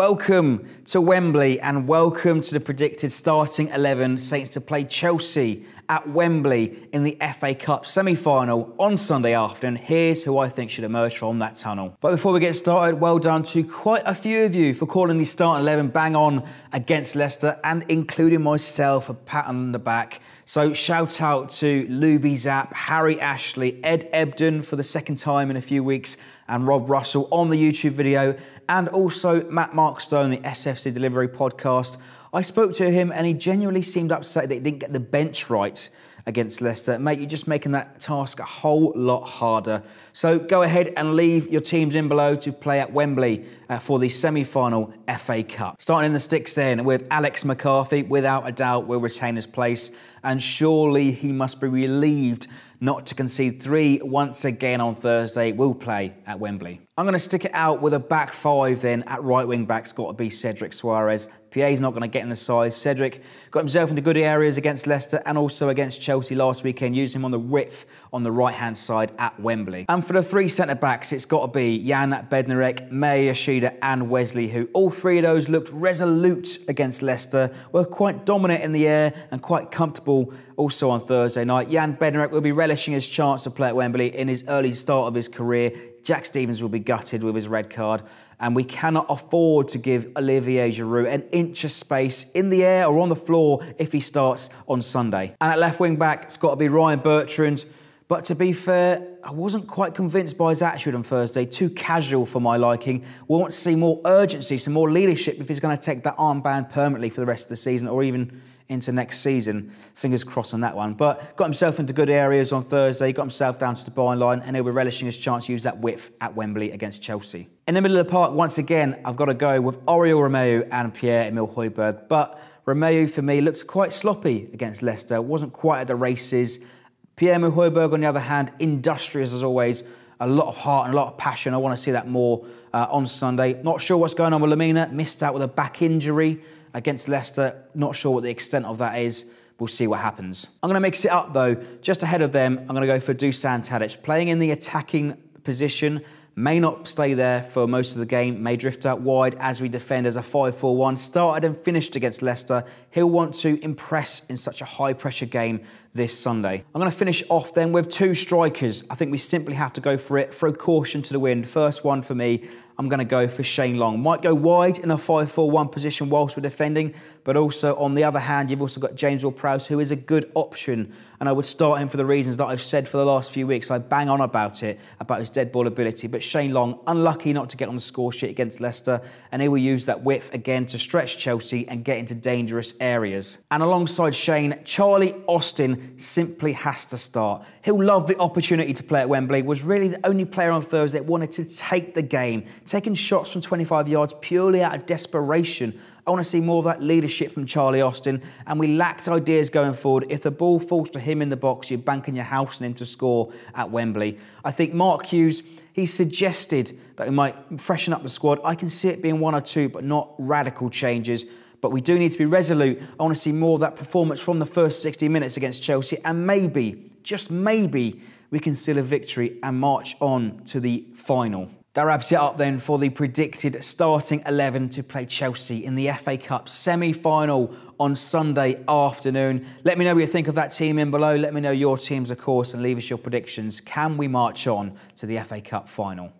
Welcome to Wembley and welcome to the predicted starting 11 Saints to play Chelsea at Wembley in the FA Cup semi-final on Sunday afternoon. Here's who I think should emerge from that tunnel. But before we get started, well done to quite a few of you for calling the starting 11 bang on against Leicester and including myself a pat on the back. So shout out to Luby Zap, Harry Ashley, Ed Ebden for the second time in a few weeks and Rob Russell on the YouTube video and also Matt Markstone, the SFC Delivery podcast. I spoke to him and he genuinely seemed upset that he didn't get the bench right against Leicester. Mate, you're just making that task a whole lot harder. So go ahead and leave your teams in below to play at Wembley for the semi-final FA Cup. Starting in the sticks then with Alex McCarthy, without a doubt will retain his place and surely he must be relieved not to concede 3 once again on Thursday. Will play at Wembley. I'm going to stick it out with a back 5 then. At right wing back, it's got to be Cedric Suarez. Pierre's not going to get in the side. Cedric got himself into good areas against Leicester and also against Chelsea last weekend, using him on the width on the right-hand side at Wembley. And for the 3 centre-backs, it's got to be Jan Bednarek, Mei Yoshida and Wesley, who all 3 of those looked resolute against Leicester, were quite dominant in the air and quite comfortable also on Thursday night. Jan Bednarek will be relishing his chance to play at Wembley in his early start of his career. Jack Stevens will be gutted with his red card. And we cannot afford to give Olivier Giroud an inch of space in the air or on the floor if he starts on Sunday. And at left wing back, it's got to be Ryan Bertrand. But to be fair, I wasn't quite convinced by his attitude on Thursday. Too casual for my liking. We want to see more urgency, some more leadership if he's going to take that armband permanently for the rest of the season or even into next season. Fingers crossed on that one. But got himself into good areas on Thursday, got himself down to the byline, and he'll be relishing his chance to use that width at Wembley against Chelsea. In the middle of the park, once again, I've got to go with Oriol Romeu and Pierre-Emile Højbjerg. But Romeu, for me, looks quite sloppy against Leicester. Wasn't quite at the races. Pierre-Emile Højbjerg, on the other hand, industrious as always. A lot of heart and a lot of passion. I want to see that more on Sunday. Not sure what's going on with Lamina. Missed out with a back injury against Leicester. Not sure what the extent of that is. We'll see what happens. I'm going to mix it up though. Just ahead of them, I'm going to go for Dusan Tadic. Playing in the attacking position. May not stay there for most of the game. May drift out wide as we defend as a 5-4-1. Started and finished against Leicester. He'll want to impress in such a high-pressure game this Sunday. I'm going to finish off then with 2 strikers. I think we simply have to go for it. Throw caution to the wind. First one for me, I'm going to go for Shane Long. Might go wide in a 5-4-1 position whilst we're defending, but also on the other hand, you've also got James Ward-Prowse, who is a good option, and I would start him for the reasons that I've said for the last few weeks. I bang on about his dead ball ability, but Shane Long, unlucky not to get on the score sheet against Leicester, and he will use that width again to stretch Chelsea and get into dangerous areas. And alongside Shane, Charlie Austin simply has to start. He'll love the opportunity to play at Wembley, was really the only player on Thursday that wanted to take the game, taking shots from 25 yards purely out of desperation. I want to see more of that leadership from Charlie Austin, and we lacked ideas going forward. If the ball falls to him in the box, you're banking your house on him to score at Wembley. I think Mark Hughes, he suggested that he might freshen up the squad. I can see it being 1 or 2, but not radical changes. But we do need to be resolute. I want to see more of that performance from the first 60 minutes against Chelsea, and maybe, just maybe, we can seal a victory and march on to the final. That wraps it up then for the predicted starting 11 to play Chelsea in the FA Cup semi-final on Sunday afternoon. Let me know what you think of that team in below. Let me know your teams, of course, and leave us your predictions. Can we march on to the FA Cup final?